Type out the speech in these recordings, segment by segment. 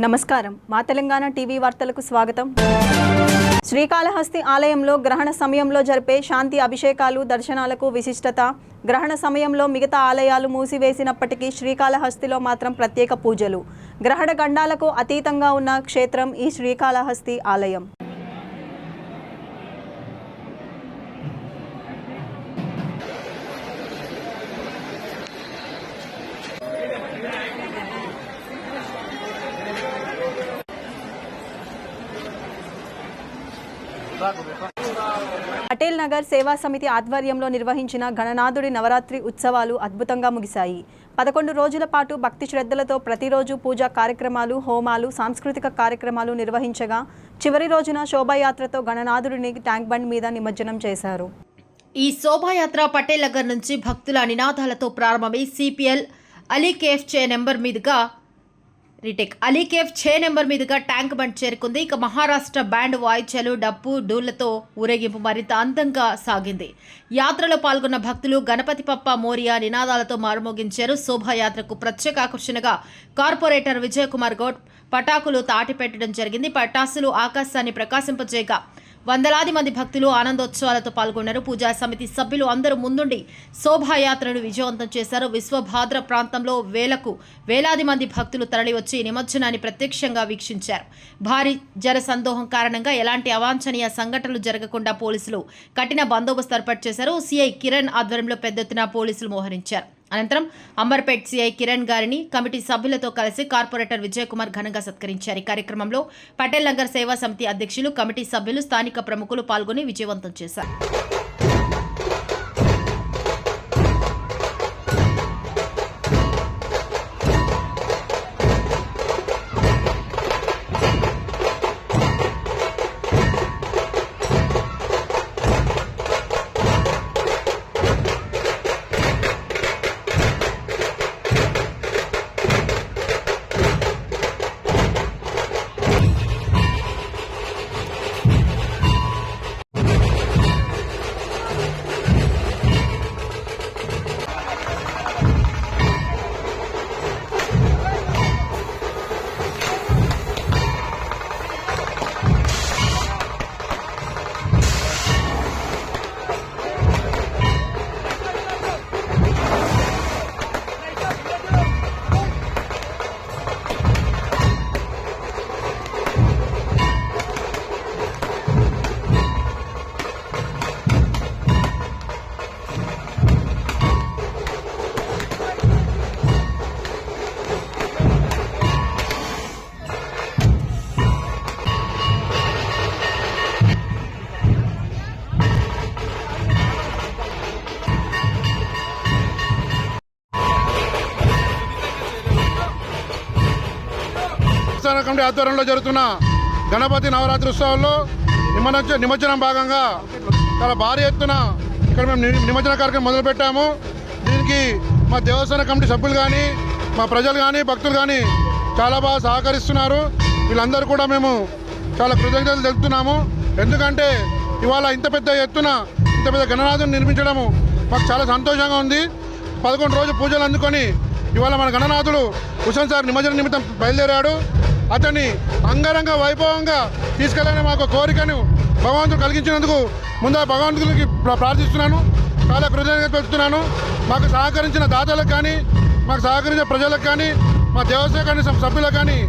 నమస్కారం మా తెలంగాణ టీవీ వార్తలకు స్వాగతం. శ్రీకాళహస్తి ఆలయంలో గ్రహణ సమయంలో జరిపే శాంతి అభిషేకాలు దర్శనాలకు విశిష్టత. గ్రహణ సమయంలో మిగతా ఆలయాలు మూసివేసినప్పటికీ శ్రీకాళహస్తిలో మాత్రం ప్రత్యేక పూజలు. గ్రహణ గండాలకు అతీతంగా ఉన్న క్షేత్రం ఈ శ్రీకాళహస్తి ఆలయం. పటేల్ నగర్ సేవా సమితి ఆధ్వర్యంలో నిర్వహించిన గణనాథుడి నవరాత్రి ఉత్సవాలు అద్భుతంగా ముగిశాయి. 11 రోజుల పాటు భక్తి శ్రద్ధలతో ప్రతిరోజు పూజా కార్యక్రమాలు, హోమాలు, సాంస్కృతిక కార్యక్రమాలు నిర్వహించగా చివరి రోజున శోభాయాత్రతో గణనాథుడిని ట్యాంక్ బండ్ మీద నిమజ్జనం చేశారు. ఈ శోభాయాత్ర పటేల్ నగర్ నుంచి భక్తుల నినాదాలతో ప్రారంభమై సిపిఎల్ అలీకేఫ్ చే నెంబర్ మీదుగా ట్యాంక్ బండ్ చేరుకుంది. ఇక మహారాష్ట్ర బ్యాండ్ వాయిద్యాలు, డప్పు, డూళ్లతో ఊరేగింపు మరింత అందంగా సాగింది. యాత్రలో పాల్గొన్న భక్తులు గణపతి పప్ప మోరియా నినాదాలతో మారుమోగించారు. శోభాయాత్రకు ప్రత్యేక ఆకర్షణగా కార్పొరేటర్ విజయ్ కుమార్ గౌడ్ పటాకులు తాటిపెట్టడం జరిగింది. పటాసులు ఆకాశాన్ని ప్రకాశింపజేయగా వందలాది మంది భక్తులు ఆనందోత్సవాలతో పాల్గొన్నారు. పూజా సమితి సభ్యులు అందరూ ముందుండి శోభాయాత్రను విజయవంతం చేశారు. విశ్వభాద్ర ప్రాంతంలో వేలాది మంది భక్తులు తరలివచ్చి నిమజ్జనాన్ని ప్రత్యక్షంగా వీక్షించారు. భారీ జనసందోహం కారణంగా ఎలాంటి అవాంఛనీయ సంఘటనలు జరగకుండా పోలీసులు కఠిన బందోబస్తు ఏర్పాటు చేశారు. సిఐ కిరణ్ ఆధ్వర్యంలో పెద్ద ఎత్తున పోలీసులు మోహరించారు. అనంతరం అంబర్పేట్ సిఐ కిరణ్ గారిని కమిటీ సభ్యులతో కలిసి కార్పొరేటర్ విజయ్ కుమార్ ఘనంగా సత్కరించారు. ఈ కార్యక్రమంలో పటేల్ నగర్ సేవా సమితి అధ్యక్షులు, కమిటీ సభ్యులు, స్థానిక ప్రముఖులు పాల్గొని విజయవంతం చేశారు. కమిటీ ఆధ్వర్యంలో జరుగుతున్న గణపతి నవరాత్రి ఉత్సవాల్లో నిమజ్జనం భాగంగా చాలా భారీ ఎత్తున ఇక్కడ మేము నిమజ్జన కార్యక్రమం మొదలుపెట్టాము. దీనికి మా దేవస్థాన కమిటీ సభ్యులు కానీ, మా ప్రజలు కానీ, భక్తులు కానీ చాలా బాగా సహకరిస్తున్నారు. వీళ్ళందరూ కూడా మేము చాలా కృతజ్ఞతలు తెలుపుతున్నాము. ఎందుకంటే ఇవాళ ఇంత పెద్ద ఎత్తున ఇంత పెద్ద గణనాథుని నిర్మించడము మాకు చాలా సంతోషంగా ఉంది. 11 రోజులు పూజలు అందుకొని ఇవాళ మన గణనాథుడు హుస్సేన్ సాగర్ నిమజ్జన నిమిత్తం బయలుదేరాడు. అతన్ని అంగరంగ వైభవంగా తీసుకెళ్లాలని మాకు కోరికను భగవంతుడు కలిగించినందుకు ముందు భగవంతుడికి ప్రార్థిస్తున్నాను. చాలా కృతజ్ఞత తెలుపుతున్నాను. మాకు సహకరించిన దాతలకు కానీ, మాకు సహకరించిన ప్రజలకు కానీ, మా దేవస్థాన సభ్యులకు కానీ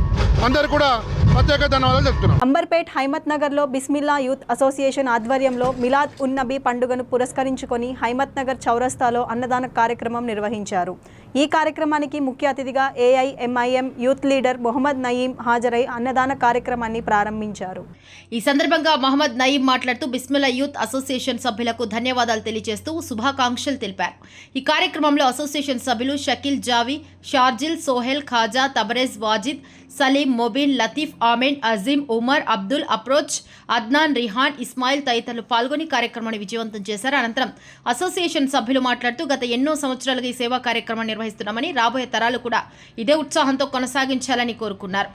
అందరూ కూడా ప్రత్యేక ధన్యవాదాలు చెప్తున్నాం. అంబర్పేట్ హైమత్ నగర్లో బిస్మిల్లా యూత్ అసోసియేషన్ ఆధ్వర్యంలో మిలాద్ ఉన్ నబీ పండుగను పురస్కరించుకొని హైమత్ నగర్ చౌరస్తాలో అన్నదాన కార్యక్రమం నిర్వహించారు. ఈ కార్యక్రమానికి ముఖ్య అతిథిగా AIMIM youth leader Mohammed Naeem హాజరై అన్నదాన కార్యక్రమాన్ని ప్రారంభించారు. ఈ సందర్భంగా మొహమ్మద్ నయీం మాట్లాడుతూ బిస్మిల్లా యూత్ అసోసియేషన్ సభ్యులకు ధన్యవాదాలు తెలియజేస్తూ శుభాకాంక్షలు తెలిపారు. ఈ కార్యక్రమంలో అసోసియేషన్ సభ్యులు షకీల్ జావి, షార్జిల్, సోహెల్, ఖాజా, తబరేజ్, వాజిద్, సలీం, మొబిన్, లతీఫ్, ఆమెన్, అజీం, ఉమర్, అబ్దుల్, అప్రోచ్, అద్నాన్, రిహాన్, ఇస్మాయిల్ తదితరులు పాల్గొని కార్యక్రమాన్ని విజయవంతం చేశారు. అనంతరం అసోసియేషన్ సభ్యులు మాట్లాడుతూ గత ఎన్నో సంవత్సరాలుగా ఈ సేవా కార్యక్రమాన్ని నిర్వహిస్తున్నామని, రాబోయే తరాలు కూడా ఇదే ఉత్సాహంతో కొనసాగించాలని కోరుకున్నారు.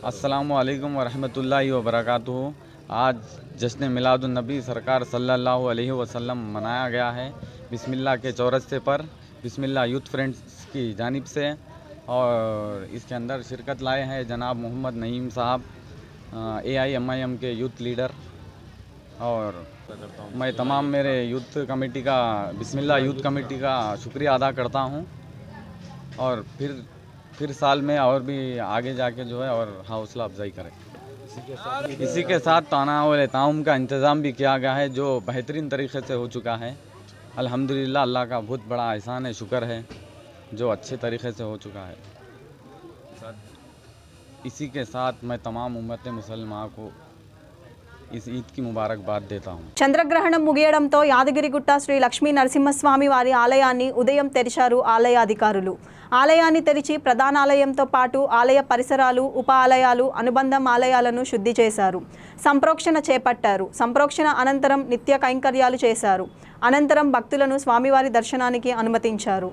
अस्सलामु अलैकुम वरहमतुल्लाहि वबरकातुहू। आज जश्न मिलादुन नबी सरकार सल्लल्लाहु अलैहि वसल्लम मनाया गया है बिस्मिल्लाह के चौरस्ते पर। बिस्मिल्लाह यूथ फ्रेंड्स की जानिब से और इसके अंदर शिरकत लाए हैं जनाब मोहम्मद नईम साहब, AIMIM के यूथ लीडर। और मैं तमाम मेरे यूथ कमेटी का, बिस्मिल्लाह यूथ कमेटी का शुक्रिया अदा करता हूँ। और फिर साल में और भी आगे जाके जो है और हौसला अफजाई करें। इसी के साथ तानावुल ताउम का इंतज़ाम भी किया गया है, जो बेहतरीन तरीके से हो चुका है। अल्हम्दुलिल्लाह, अल्लाह का बहुत बड़ा एहसान है, शुक्र है, जो अच्छे तरीके से हो चुका है। इसी के साथ मैं तमाम उम्मत मुसलमान को इस ईद की मुबारकबाद देता हूँ। చంద్రగ్రహణం ముగియడంతో యాదగిరిగుట్ట శ్రీ లక్ష్మీ నరసింహస్వామి వారి ఆలయాన్ని ఉదయం తెరిచారు ఆలయ అధికారులు. ఆలయాన్ని తెరిచి ప్రధానాలయంతో పాటు ఆలయ పరిసరాలు, ఉప ఆలయాలు, అనుబంధం ఆలయాలను శుద్ధి చేశారు. సంప్రోక్షణ చేపట్టారు. సంప్రోక్షణ అనంతరం నిత్య కైంకర్యాలు చేశారు. అనంతరం భక్తులను స్వామివారి దర్శనానికి అనుమతించారు.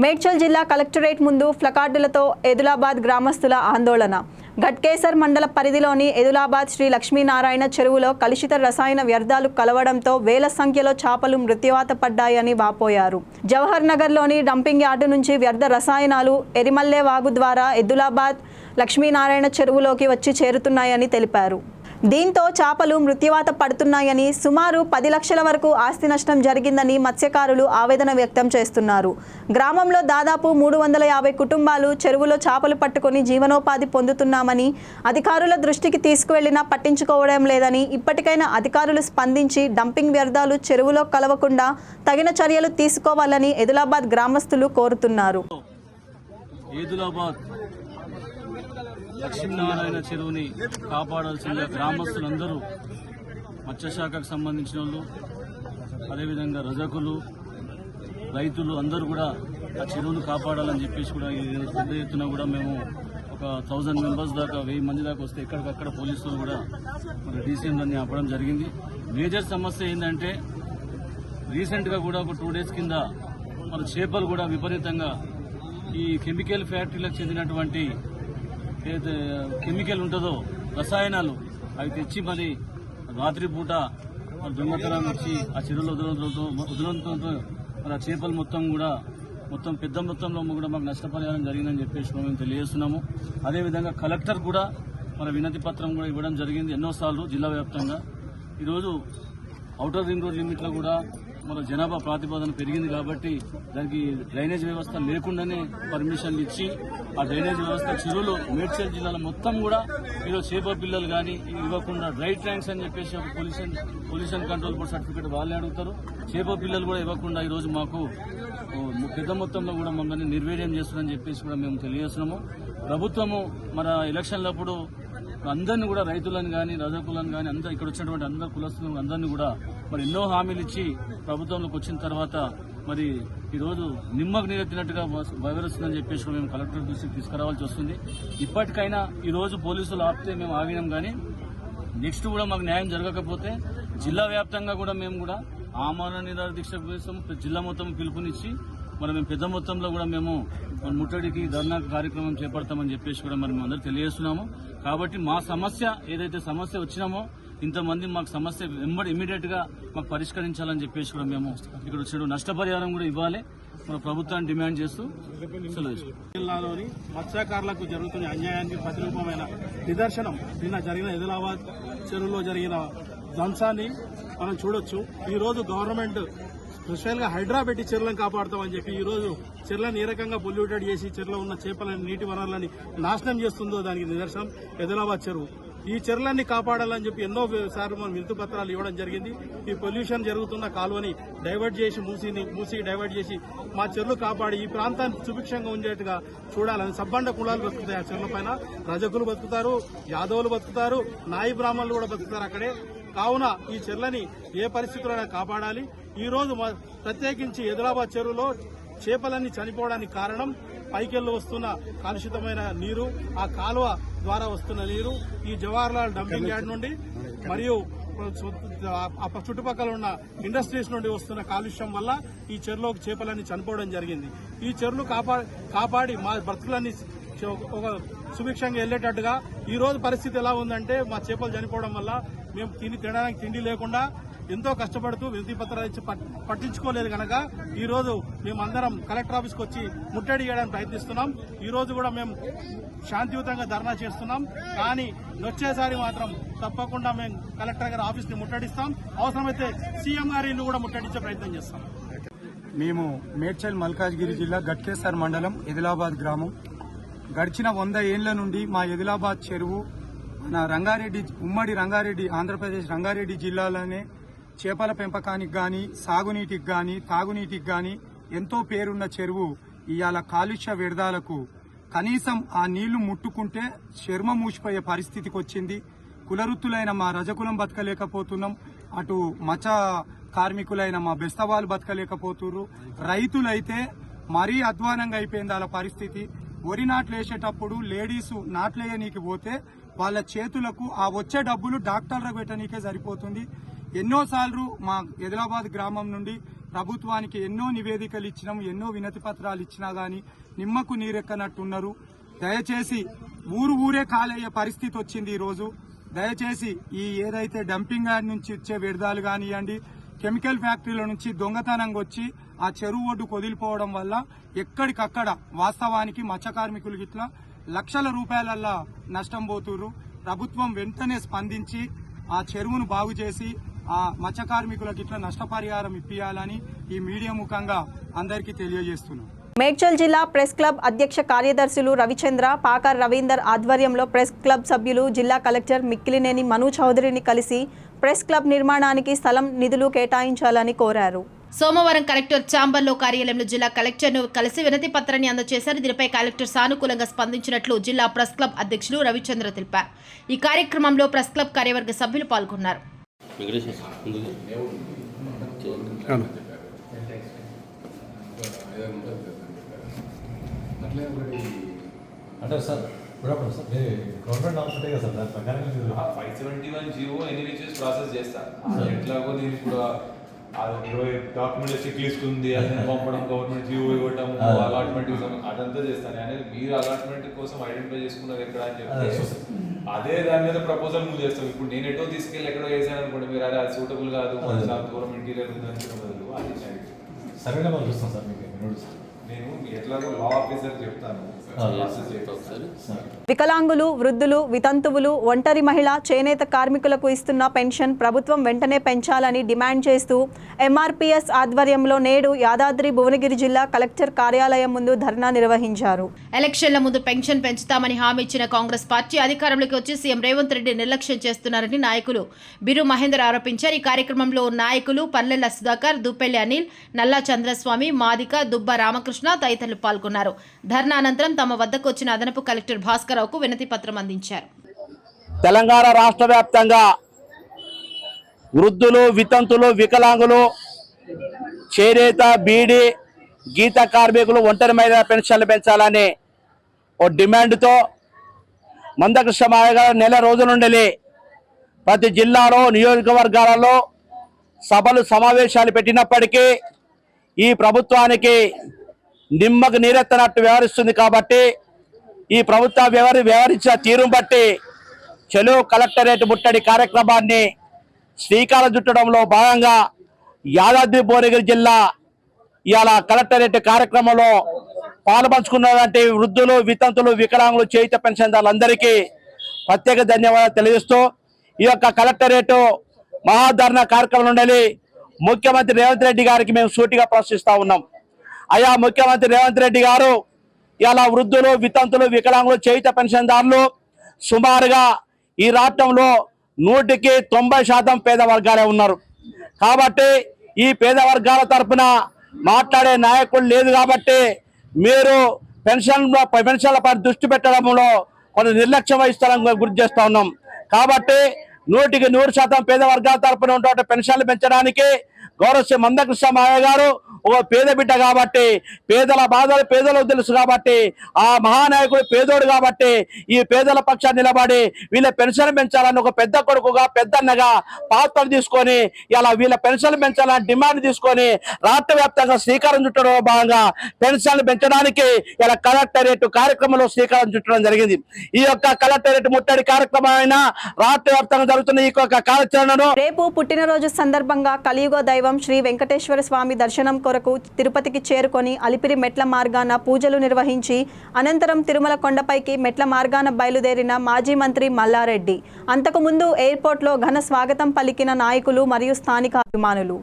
మేడ్చల్ జిల్లా కలెక్టరేట్ ముందు ప్లకార్డులతో ఎదులాబాద్ గ్రామస్తుల ఆందోళన. ఘట్కేసర్ మండల పరిధిలోని ఎదులాబాద్ శ్రీ లక్ష్మీనారాయణ చెరువులో కలుషిత రసాయన వ్యర్థాలు కలవడంతో వేల సంఖ్యలో చేపలు మృత్యువాత పడ్డాయని వాపోయారు. జవహర్ నగర్లోని డంపింగ్ యార్డు నుంచి వ్యర్థ రసాయనాలు ఎరిమల్లె వాగు ద్వారా ఎదులాబాద్ లక్ష్మీనారాయణ చెరువులోకి వచ్చి చేరుతున్నాయని తెలిపారు. దీంతో చేపలు మృత్యువాత పడుతున్నాయని, సుమారు 10 లక్షల వరకు ఆస్తి నష్టం జరిగిందని మత్స్యకారులు ఆవేదన వ్యక్తం చేస్తున్నారు. గ్రామంలో దాదాపు 350 కుటుంబాలు చెరువులో చేపలు పట్టుకొని జీవనోపాధి పొందుతున్నామని, అధికారుల దృష్టికి తీసుకువెళ్లినా పట్టించుకోవడం లేదని, ఇప్పటికైనా అధికారులు స్పందించి డంపింగ్ వ్యర్థాలు చెరువులో కలవకుండా తగిన చర్యలు తీసుకోవాలని ఎదులాబాద్ గ్రామస్తులు కోరుతున్నారు. లక్ష్మీనారాయణ చెరువుని కాపాడాల్సిందిగా గ్రామస్తులందరూ, మత్స్యశాఖకు సంబంధించిన వాళ్ళు, అదేవిధంగా రజకులు, రైతులు అందరూ కూడా ఆ చెరువును కాపాడాలని చెప్పేసి కూడా పెద్ద ఎత్తున కూడా మేము ఒక 1000 మెంబర్స్ దాకా, 1000 మంది దాకా వస్తే ఎక్కడికక్కడ పోలీసులు కూడా మన డీసీఎంలన్నీ ఆపడం జరిగింది. మేజర్ సమస్య ఏంటంటే రీసెంట్గా కూడా ఒక 2 డేస్ కింద మన చేపలు కూడా విపరీతంగా ఈ కెమికల్ ఫ్యాక్టరీలకు చెందినటువంటి ఏదైతే కెమికల్ ఉంటుందో, రసాయనాలు, అవి తెచ్చి మరి రాత్రిపూట దొంగతనం వచ్చి ఆ చెరువులో వదలడంతో మరి ఆ చేపలు మొత్తం పెద్ద మొత్తంలో కూడా మాకు నష్టపరిహారం జరిగిందని చెప్పేసి మేము తెలియజేస్తున్నాము. అదేవిధంగా కలెక్టర్ కూడా మన వినతి పత్రం కూడా ఇవ్వడం జరిగింది ఎన్నోసార్లు జిల్లా వ్యాప్తంగా. ఈరోజు ఔటర్ రింగ్ రోడ్ లిమిట్లో కూడా మన జనాభా ప్రాతిపదన పెరిగింది కాబట్టి దానికి డ్రైనేజ్ వ్యవస్థ లేకుండానే పర్మిషన్లు ఇచ్చి ఆ డ్రైనేజ్ వ్యవస్థ చెరువులు మేడ్చల్ జిల్లాలో మొత్తం కూడా ఈరోజు చేప పిల్లలు కానీ ఇవ్వకుండా డ్రై ట్యాంక్స్ అని చెప్పేసి ఒక పొల్యూషన్ కంట్రోల్ బోర్డ్ సర్టిఫికేట్ వాళ్ళే అడుగుతారు. చేప పిల్లలు కూడా ఇవ్వకుండా ఈరోజు మాకు పెద్ద మొత్తంలో కూడా మమ్మల్ని నిర్వీర్యం చేస్తుందని చెప్పేసి కూడా మేము తెలియజేస్తున్నాము. ప్రభుత్వము మన ఎలక్షన్లప్పుడు అందరినీ కూడా రైతులను కానీ రజకులను కానీ అందరూ ఇక్కడ వచ్చినటువంటి అందరు కులస్తులను అందరినీ కూడా మరి ఎన్నో హామీలు ఇచ్చి ప్రభుత్వంలోకి వచ్చిన తర్వాత మరి ఈరోజు నిమ్మకు నీరెత్తినట్టుగా వ్యవహరిస్తుందని చెప్పేసి మేము కలెక్టర్ దృష్టికి తీసుకురావాల్సి వస్తుంది. ఇప్పటికైనా ఈరోజు పోలీసులు ఆపితే మేము ఆగినాం, కానీ నెక్స్ట్ కూడా మాకు న్యాయం జరగకపోతే జిల్లా వ్యాప్తంగా కూడా మేము కూడా ఆమరణ నిరాహార దీక్ష కోసం జిల్లా మొత్తం పిలుపునిచ్చి మరి మేము పెద్ద మొత్తంలో కూడా మేము ముట్టడికి ధర్నా కార్యక్రమం చేపడతామని చెప్పేసి కూడా మరి మేము అందరూ తెలియజేస్తున్నాము. కాబట్టి మా సమస్య ఏదైతే సమస్య వచ్చినామో ఇంతమంది మాకు సమస్య ఇమీడియట్ గా మాకు పరిష్కరించాలని చెప్పేసి కూడా మేము ఇక్కడ వచ్చిన నష్టపరిహారం కూడా ఇవ్వాలి మన ప్రభుత్వాన్ని డిమాండ్ చేస్తూ సెలవు. జిల్లాలోని మత్స్యకారులకు జరుగుతున్న అన్యాయానికి ప్రతిరూపమైన నిదర్శనం నిన్న జరిగిన ఆదిలాబాద్ చెరువులో జరిగిన ధ్వంసాన్ని మనం చూడొచ్చు. ఈ రోజు గవర్నమెంట్ స్పెషల్ గా హైడ్రా పెట్టి చెరువులను కాపాడుతామని చెప్పి ఈ రోజు చెరువులను ఏ రకంగా పొల్యూటెడ్ చేసి చెరువులో ఉన్న చేపలని నీటి వనరులని నాశనం చేస్తుందో దానికి నిదర్శనం ఆదిలాబాద్ చెరువు. ఈ చెరువులన్నీ కాపాడాలని చెప్పి ఎన్నో సార్లు మనం వినతి పత్రాలు ఇవ్వడం జరిగింది. ఈ పొల్యూషన్ జరుగుతున్న కాలువని డైవర్ట్ చేసి మూసి డైవర్ట్ చేసి మా చెరువులు కాపాడి ఈ ప్రాంతాన్ని సుభిక్షంగా ఉంచేట్టుగా చూడాలని. సబ్బండ కులాలు బతుకుతాయి ఆ చెరువుల పైన, రజకులు బతుకుతారు, యాదవులు బతుకుతారు, నాయి బ్రాహ్మణులు కూడా బతుకుతారు అక్కడే. కావున ఈ చెరువులని ఏ పరిస్థితుల్లో కాపాడాలి. ఈ రోజు ప్రత్యేకించి ఆదిలాబాద్ చెరువులో చేపలన్నీ చనిపోవడానికి కారణం పైకెళ్లు వస్తున్న కలుషితమైన నీరు, ఆ కాలువ ద్వారా వస్తున్న నీరు, ఈ జవహర్లాల్ డంపింగ్ యార్డ్ నుండి మరియు చుట్టుపక్కల ఉన్న ఇండస్ట్రీస్ నుండి వస్తున్న కాలుష్యం వల్ల ఈ చెరువులోకి చేపలన్నీ చనిపోవడం జరిగింది. ఈ చెరువులు కాపాడి మా బ్రతుకులన్నీ ఒక సుభిక్షంగా వెళ్లేటట్టుగా ఈ రోజు పరిస్థితి ఎలా ఉందంటే మా చేపలు చనిపోవడం వల్ల మేము తినడానికి తిండి లేకుండా ఎంతో కష్టపడుతూ వినతి పత్రాలు ఇచ్చి పట్టించుకోలేదు కనుక ఈ రోజు మేమందరం కలెక్టర్ ఆఫీస్కి వచ్చి ముట్టడి చేయడానికి ప్రయత్నిస్తున్నాం. ఈ రోజు కూడా మేము శాంతియుతంగా ధర్నా చేస్తున్నాం. కానీ వచ్చేసారి మాత్రం తప్పకుండా మేము కలెక్టర్ గారి ఆఫీస్ ని ముట్టడిస్తాం. అవసరమైతే సీఎం గారి ఇల్లు కూడా ముట్టడించే ప్రయత్నం చేస్తాం. మేము మేడ్చల్ మల్కాజ్గిరి జిల్లా గట్కేసర్ మండలం ఆదిలాబాద్ గ్రామం. గడిచిన 100 ఏళ్ల నుండి మా ఆదిలాబాద్ చెరువు మన రంగారెడ్డి ఉమ్మడి రంగారెడ్డి ఆంధ్రప్రదేశ్ రంగారెడ్డి జిల్లాలోనే చేపల పెంపకానికి గాని సాగునీటికి గాని తాగునీటికి గాని ఎంతో పేరున్న చెరువు ఇవాళ కాలుష్య వ్యర్థాలకు కనీసం ఆ నీళ్లు ముట్టుకుంటే చర్మం మూసిపోయే పరిస్థితికి వచ్చింది. కులవృత్తులైన మా రజకులం బతకలేకపోతున్నాం, అటు మచ కార్మికులైన మా బెస్తవాళ్ళు బతకలేకపోతున్నారు. రైతులైతే మరీ అధ్వానంగా అయిపోయింది వాళ్ళ పరిస్థితి. వరి నాట్లు వేసేటప్పుడు లేడీస్ నాట్లేయనీకి పోతే వాళ్ళ చేతులకు ఆ వచ్చే డబ్బులు డాక్టర్లకు పెట్టనీకే సరిపోతుంది. ఎన్నోసార్లు మా ఆదిలాబాద్ గ్రామం నుండి ప్రభుత్వానికి ఎన్నో నివేదికలు ఇచ్చినాం, ఎన్నో వినతి పత్రాలు ఇచ్చినా గాని నిమ్మకు నీరెక్కనట్టున్నారు. దయచేసి ఊరే కాలయ్యే పరిస్థితి వచ్చింది. ఈ రోజు దయచేసి ఈ ఏదైతే డంపింగ్ యార్డ్ నుంచి ఇచ్చే వ్యర్థాలు కానివ్వండి, కెమికల్ ఫ్యాక్టరీల నుంచి దొంగతనంగా వచ్చి ఆ చెరువు ఒడ్డు కొదిలిపోవడం వల్ల ఎక్కడికక్కడ వాస్తవానికి మత్స్య కార్మికులు గిట్లా లక్షల రూపాయలల్లా నష్టం పోతున్నారు. ప్రభుత్వం వెంటనే స్పందించి ఆ చెరువును బాగు చేసి ఆ మత్స్య కార్మికులకు ఇట్లా నష్టపరిహారం ఇప్పియాలని ఈ మీడియా ముఖంగా అందరికీ తెలియజేస్తున్నాం. మేడ్చల్ జిల్లా ప్రెస్ క్లబ్ అధ్యక్ష కార్యదర్శులు రవిచంద్ర, పాకర్ రవీందర్ ఆధ్వర్యంలో ప్రెస్ క్లబ్ సభ్యులు జిల్లా కలెక్టర్ మిక్కిలినేని మను చౌదరిని కలిసి ప్రెస్ క్లబ్ నిర్మాణానికి స్థలం నిధులు కేటాయించాలని కోరారు. సోమవారం కలెక్టర్ ఛాంబర్లో కార్యాలయంలో జిల్లా కలెక్టర్ను కలిసి వినతి పత్రాన్ని అందజేశారు. దీనిపై కలెక్టర్ సానుకూలంగా స్పందించినట్లు జిల్లా ప్రెస్ క్లబ్ అధ్యక్షులు రవిచంద్ర తెలిపారు. ఈ కార్యక్రమంలో ప్రెస్ క్లబ్ కార్యవర్గ సభ్యులు పాల్గొన్నారు. అంటే సార్ గవర్నమెంట్ నామ్స్ ఉంటాయి కదా సార్, దాని ప్రకారం 571 జీవో ఎన్ని రీచెస్ ప్రాసెస్ చేస్తారు. ఎట్లాగో దీనికి కూడా 20 డాక్యుమెంట్ చెక్ లిస్ట్ ఉంది, అది పంపడం, గవర్నమెంట్ జీవో ఇవ్వడం, అలాట్మెంట్ అదంతా చేస్తాను. అనేది మీరు అలాట్మెంట్ కోసం ఐడెంటిఫై చేసుకున్నారు ఎక్కడ అని చెప్పి అదే దాని మీద ప్రపోజల్ మూవ్ చేస్తాం. ఇప్పుడు నేను ఎటో తీసుకెళ్ళి ఎక్కడో వేసాను అనుకోండి, మీరు అదే అది సూటబుల్ కాదు, చాలా దూరం ఇంటీరియర్ ఉంది అనుకున్న బదులు అది సరైన మనం చూస్తాం సార్. మీకు నేను ఎట్లాగో లా ఆఫీసర్ చెప్తాను, వికలాంగులు, వృద్ధులు, వితంతువులు, ఒంటరి మహిళ, చేనేత కార్మికులకు ఇస్తున్న పెన్షన్ ప్రభుత్వం వెంటనే పెంచాలని డిమాండ్ చేస్తూ ఎంఆర్పీఎస్ ఆధ్వర్యంలో నేడు యాదాద్రి భువనగిరి జిల్లా కలెక్టర్ కార్యాలయం ముందు ధర్నా నిర్వహించారు. ఎలక్షన్ల ముందు పెన్షన్ పెంచుతామని హామీ ఇచ్చిన కాంగ్రెస్ పార్టీ అధికారంలోకి వచ్చి సీఎం రేవంత్ రెడ్డి నిర్లక్ష్యం చేస్తున్నారని నాయకులు బిరు మహేందర్ ఆరోపించారు. ఈ కార్యక్రమంలో నాయకులు పల్లెల సుధాకర్, దుప్పెల్లి అనిల్, నల్లా చంద్రస్వామి, మాదిక, దుబ్బ రామకృష్ణ తదితరులు పాల్గొన్నారు. ధర్నా అనంతరం తమ వద్దకు వచ్చిన అదనపు కలెక్టర్ భాస్కరరావుకు వినతి పత్రం అందించారు. తెలంగాణ రాష్ట్ర వ్యాప్తంగా వృద్ధులు, వితంతులు, వికలాంగులు, చేనేత, బీడీ, గీత కార్మికులు, ఒంటరి మహిళల పెన్షన్లు పెంచాలని ఓ డిమాండ్తో మందకృష్ణ మావయ్య గారు నెల రోజుల నుండి ప్రతి జిల్లాలో, నియోజకవర్గాలలో సభలు, సమావేశాలు పెట్టినప్పటికీ ఈ ప్రభుత్వానికి నిమ్మకు నీరెత్తనట్టు వ్యవహరిస్తుంది. కాబట్టి ఈ ప్రభుత్వం వ్యవహరించిన తీరును బట్టి చెలో కలెక్టరేట్ ముట్టడి కార్యక్రమాన్ని శ్రీకారం చుట్టడంలో భాగంగా యాదాద్రి భువనగిరి జిల్లా ఇవాళ కలెక్టరేట్ కార్యక్రమంలో పాల్పంచుకున్నటువంటి వృద్ధులు, వితంతులు, వికలాంగులు, చేయుత పెన్షన్దారులందరికీ ప్రత్యేక ధన్యవాదాలు తెలియజేస్తూ ఈ యొక్క కలెక్టరేట్ మహాధర్నా కార్యక్రమం నుండి ముఖ్యమంత్రి రేవంత్ రెడ్డి గారికి మేము సూటిగా ప్రశ్నిస్తా ఉన్నాం. అయ్యా ముఖ్యమంత్రి రేవంత్ రెడ్డి గారు ఇలా వృద్ధులు, వితంతులు, వికలాంగులు, చేయుత పెన్షన్దారులు సుమారుగా ఈ రాష్ట్రంలో 100కి 90% పేద వర్గాలే ఉన్నారు. కాబట్టి ఈ పేద వర్గాల తరఫున మాట్లాడే నాయకులు లేదు. కాబట్టి మీరు పెన్షన్లపై దృష్టి పెట్టడంలో కొన్ని నిర్లక్ష్యం వహిస్తారని గుర్తు చేస్తా ఉన్నాం. కాబట్టి 100కి 100% పేద వర్గాల తరఫున ఉన్నటువంటి పెన్షన్లు పెంచడానికి గౌరవ శ్రీ మందకృష్ణ మావయ్య గారు ఒక పేద బిడ్డ కాబట్టి, పేదల బాధలు పేదలకు తెలుసు కాబట్టి, ఆ మహానాయకుడు పేదోడు కాబట్టి ఈ పేదల పక్షాన్ని నిలబడి వీళ్ళ పెన్షన్ పెంచాలని ఒక పెద్ద కొడుకుగా, పెద్దన్నగా పాత్ర తీసుకొని ఇలా వీళ్ళ పెన్షన్ పెంచాలని డిమాండ్ తీసుకొని రాష్ట్ర వ్యాప్తంగా శ్రీకారం చుట్టడంలో భాగంగా పెన్షన్లు పెంచడానికి ఇలా కలెక్టరేట్ కార్యక్రమంలో శ్రీకారం చుట్టడం జరిగింది. ఈ యొక్క కలెక్టరేట్ ముట్టడి కార్యక్రమం అయినా రాష్ట్ర వ్యాప్తంగా జరుగుతున్న ఈ యొక్క కార్యాచరణను రేపు పుట్టినరోజు సందర్భంగా కలియుగ దైవం శ్రీ వెంకటేశ్వర స్వామి దర్శనం కొరకు తిరుపతికి చేరుకొని అలిపిరి మెట్ల మార్గాన పూజలు నిర్వహించి అనంతరం తిరుమల కొండపైకి మెట్ల మార్గాన బయలుదేరిన మాజీ మంత్రి మల్లారెడ్డి అంతకుముందు ఎయిర్పోర్ట్లో ఘన స్వాగతం పలికిన నాయకులు మరియు స్థానిక అభిమానులు.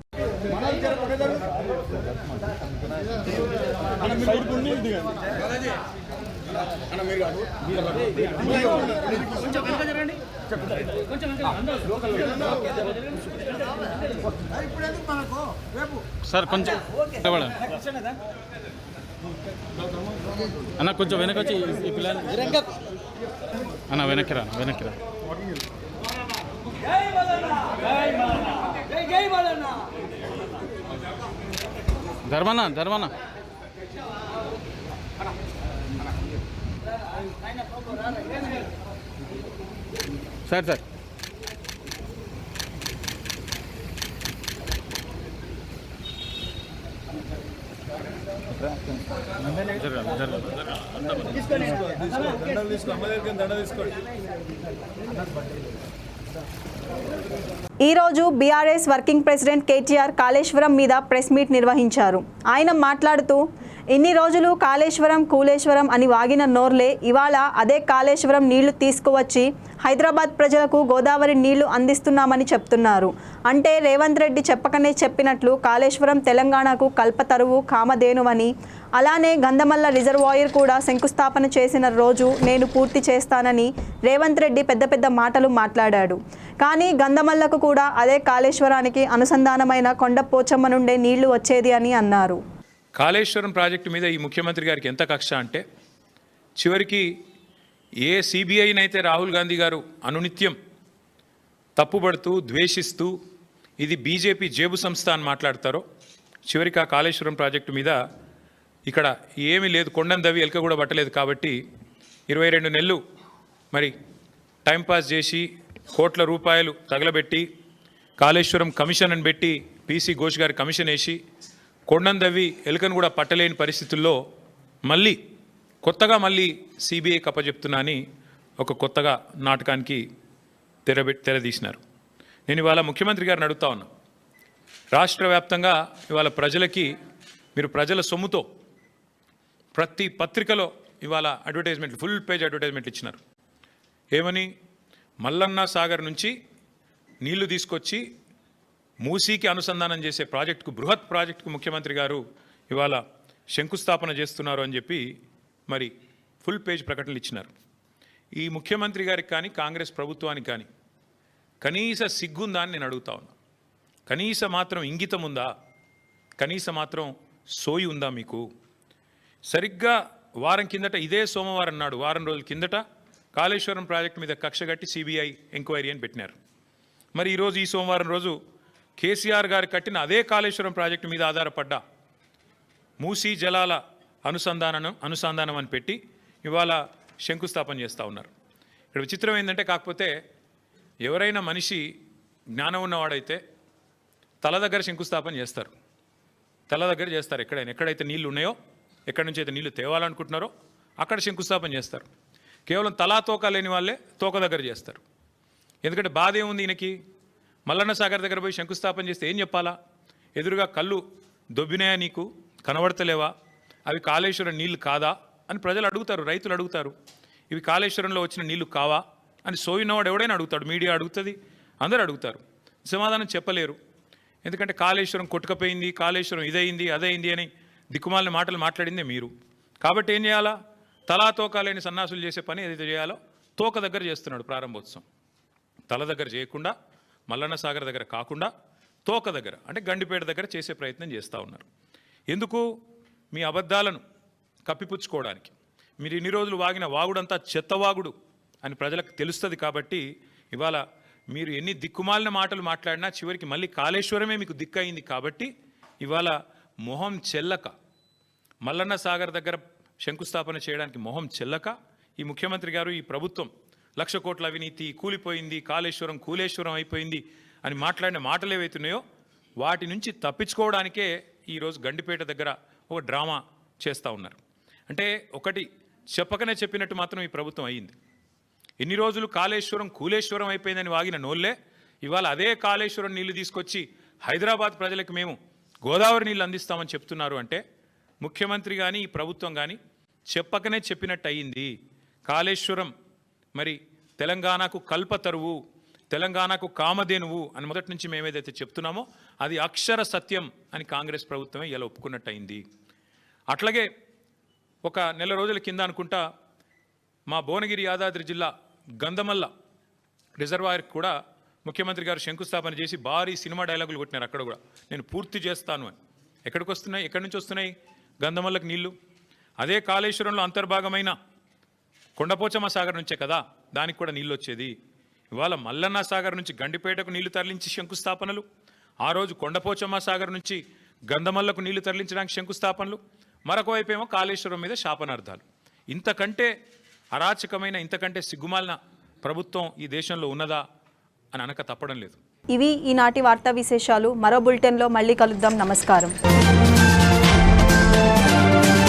సార్ కొంచెం అన్న కొంచెం వెనక వచ్చి ఈ పిల్లలు అన్న వెనక్కి రా. ధర్మన్న సార్ ఈరోజు BRS working president KTR Kaleshwaram మీద ప్రెస్ మీట్ నిర్వహించారు. ఆయన మాట్లాడుతూ ఇన్ని రోజులు కాళేశ్వరం కూలేశ్వరం అని వాగిన నోర్లే ఇవాళ అదే కాళేశ్వరం నీళ్లు తీసుకువచ్చి హైదరాబాద్ ప్రజలకు గోదావరి నీళ్లు అందిస్తున్నామని చెప్తున్నారు. అంటే రేవంత్ రెడ్డి చెప్పకనే చెప్పినట్లు కాళేశ్వరం తెలంగాణకు కల్పతరువు కామధేనువని, అలానే గంధమల్ల రిజర్వాయర్ కూడా శంకుస్థాపన చేసిన రోజు నేను పూర్తి చేస్తానని రేవంత్ రెడ్డి పెద్ద పెద్ద మాటలు మాట్లాడాడు. కానీ గంధమల్లకు కూడా అదే కాళేశ్వరానికి అనుసంధానమైన కొండపోచమ్మ నుండే నీళ్లు వచ్చేది అని అన్నారు. కాళేశ్వరం ప్రాజెక్టు మీద ఈ ముఖ్యమంత్రి గారికి ఎంత కక్ష అంటే చివరికి ఏ సిబిఐనైతే రాహుల్ గాంధీ గారు అనునిత్యం తప్పుపడుతూ ద్వేషిస్తూ ఇది బీజేపీ జేబు సంస్థ అని మాట్లాడతారో, చివరికి ఆ కాళేశ్వరం ప్రాజెక్టు మీద ఇక్కడ ఏమీ లేదు, కొండను దవి ఎలక కూడా పట్టలేదు కాబట్టి 22 నెలలు మరి టైంపాస్ చేసి కోట్ల రూపాయలు తగలబెట్టి కాళేశ్వరం కమిషన్ అని పెట్టి పీసీ ఘోష్ గారి కమిషన్ వేసి కొండను దవ్వి ఎలుకను కూడా పట్టలేని పరిస్థితుల్లో మళ్ళీ కొత్తగా సిబిఐ కప్పచెప్తున్నా అని ఒక కొత్తగా నాటకానికి తెరదీసినారు. నేను ఇవాళ ముఖ్యమంత్రి గారిని అడుగుతా ఉన్నా, రాష్ట్ర వ్యాప్తంగా ఇవాళ ప్రజలకి మీరు ప్రజల సొమ్ముతో ప్రతి పత్రికలో ఇవాళ అడ్వర్టైజ్మెంట్లు, ఫుల్ పేజ్ అడ్వర్టైజ్మెంట్లు ఇచ్చినారు. ఏమని? మల్లన్న సాగర్ నుంచి నీళ్లు తీసుకొచ్చి మూసీకి అనుసంధానం చేసే ప్రాజెక్టుకు, బృహత్ ప్రాజెక్టుకు ముఖ్యమంత్రి గారు ఇవాళ శంకుస్థాపన చేస్తున్నారు అని చెప్పి మరి ఫుల్ పేజ్ ప్రకటనలు ఇచ్చినారు. ఈ ముఖ్యమంత్రి గారికి కానీ కాంగ్రెస్ ప్రభుత్వానికి కానీ కనీస సిగ్గుందా అని నేను అడుగుతా ఉన్నా. కనీస మాత్రం ఇంగితం ఉందా? కనీస మాత్రం సోయి ఉందా మీకు? సరిగ్గా వారం కిందట, ఇదే సోమవారం నాడు, వారం రోజుల కిందట కాళేశ్వరం ప్రాజెక్టు మీద కక్ష కట్టి సిబిఐ ఎంక్వైరీ అని పెట్టినారు. మరి ఈరోజు ఈ సోమవారం రోజు కేసీఆర్ గారు కట్టిన అదే కాళేశ్వరం ప్రాజెక్టు మీద ఆధారపడ్డ మూసీ జలాల అనుసంధానం అని పెట్టి ఇవాళ శంకుస్థాపన చేస్తూ ఉన్నారు. ఇక్కడ విచిత్రం ఏంటంటే, కాకపోతే ఎవరైనా మనిషి జ్ఞానం ఉన్నవాడైతే తల దగ్గర శంకుస్థాపన చేస్తారు. తల దగ్గర చేస్తారు. ఎక్కడైతే నీళ్లు ఉన్నాయో, ఎక్కడి నుంచి అయితే నీళ్లు తేవాలనుకుంటున్నారో అక్కడ శంకుస్థాపన చేస్తారు. కేవలం తలా తోక లేని వాళ్ళే తోక దగ్గర చేస్తారు. ఎందుకంటే బాధ ఏముంది ఈయనకి? మల్లన్న సాగర్ దగ్గర పోయి శంకుస్థాపన చేస్తే ఏం చెప్పాలా? ఎదురుగా కళ్ళు దొబ్బినాయా, నీకు కనబడతలేవా, అవి కాళేశ్వరం నీళ్లు కాదా అని ప్రజలు అడుగుతారు, రైతులు అడుగుతారు. ఇవి కాళేశ్వరంలో వచ్చిన నీళ్లు కావా అని సోయినవాడు ఎవడైనా అడుగుతాడు, మీడియా అడుగుతుంది, అందరూ అడుగుతారు. సమాధానం చెప్పలేరు. ఎందుకంటే కాళేశ్వరం కొట్టుకపోయింది, కాళేశ్వరం ఇదైంది అదైంది అని దిక్కుమాలిన మాటలు మాట్లాడిందే మీరు. కాబట్టి ఏం చేయాలా? తలా తోక లేని సన్నాసులు చేసే పని ఏదైతే చేయాలో తోక దగ్గర చేస్తున్నాడు ప్రారంభోత్సవం. తల దగ్గర చేయకుండా, మల్లన్న సాగర్ దగ్గర కాకుండా తోక దగ్గర, అంటే గండిపేట దగ్గర చేసే ప్రయత్నం చేస్తూ ఉన్నారు. ఎందుకు? మీ అబద్ధాలను కప్పిపుచ్చుకోవడానికి. మీరు ఇన్ని రోజులు వాగిన వాగుడంతా చెత్తవాగుడు అని ప్రజలకు తెలుస్తుంది. కాబట్టి ఇవాళ మీరు ఎన్ని దిక్కుమాలిన మాటలు మాట్లాడినా చివరికి మళ్ళీ కాళేశ్వరమే మీకు దిక్కయింది. కాబట్టి ఇవాళ మొహం చెల్లక, మల్లన్న సాగర్ దగ్గర శంకుస్థాపన చేయడానికి మొహం చెల్లక ఈ ముఖ్యమంత్రి గారు, ఈ ప్రభుత్వం 1,00,000 కోట్ల అవినీతి, కూలిపోయింది, కాళేశ్వరం కూలేశ్వరం అయిపోయింది అని మాట్లాడిన మాటలు ఏవైతున్నాయో వాటి నుంచి తప్పించుకోవడానికే ఈరోజు గండిపేట దగ్గర ఒక డ్రామా చేస్తూ ఉన్నారు. అంటే ఒకటి చెప్పకనే చెప్పినట్టు మాత్రం ఈ ప్రభుత్వం అయ్యింది. ఎన్ని రోజులు కాళేశ్వరం కూలేశ్వరం అయిపోయిందని వాగిన నోళ్ళే ఇవాళ అదే కాళేశ్వరం నీళ్లు తీసుకొచ్చి హైదరాబాద్ ప్రజలకు మేము గోదావరి నీళ్ళు అందిస్తామని చెప్తున్నారు. అంటే ముఖ్యమంత్రి కానీ ఈ ప్రభుత్వం కానీ చెప్పకనే చెప్పినట్టు అయ్యింది. కాళేశ్వరం మరి తెలంగాణకు కల్పతరువు, తెలంగాణకు కామధేనువు అని మొదటి నుంచి మేమేదైతే చెప్తున్నామో అది అక్షర సత్యం అని కాంగ్రెస్ ప్రభుత్వమే ఇలా ఒప్పుకున్నట్టు అయింది. అట్లాగే ఒక నెల రోజుల కింద అనుకుంటా మా భువనగిరి యాదాద్రి జిల్లా గంధమల్ల రిజర్వాయర్కి కూడా ముఖ్యమంత్రి గారు శంకుస్థాపన చేసి భారీ సినిమా డైలాగులు కొట్టినారు. అక్కడ కూడా నేను పూర్తి చేస్తాను అని. ఎక్కడికి వస్తున్నాయి? ఎక్కడి నుంచి వస్తున్నాయి గంధమల్లకు నీళ్లు? అదే కాళేశ్వరంలో అంతర్భాగమైన కొండపోచమ్మ సాగర్ నుంచే కదా దానికి కూడా నీళ్ళు వచ్చేది. ఇవాళ మల్లన్న సాగర్ నుంచి గండిపేటకు నీళ్లు తరలించి శంకుస్థాపనలు, ఆ రోజు కొండపోచమ్మ సాగర్ నుంచి గంధమల్లకు నీళ్లు తరలించడానికి శంకుస్థాపనలు, మరొక వైపేమో కాళేశ్వరం మీద శాపనార్థాలు. ఇంతకంటే అరాచకమైన, ఇంతకంటే సిగ్గుమాలిన ప్రభుత్వం ఈ దేశంలో ఉన్నదా అని అనక తప్పడం లేదు. ఇవి ఈనాటి వార్తా విశేషాలు. మరో బులెటిన్లో మళ్ళీ కలుద్దాం. నమస్కారం.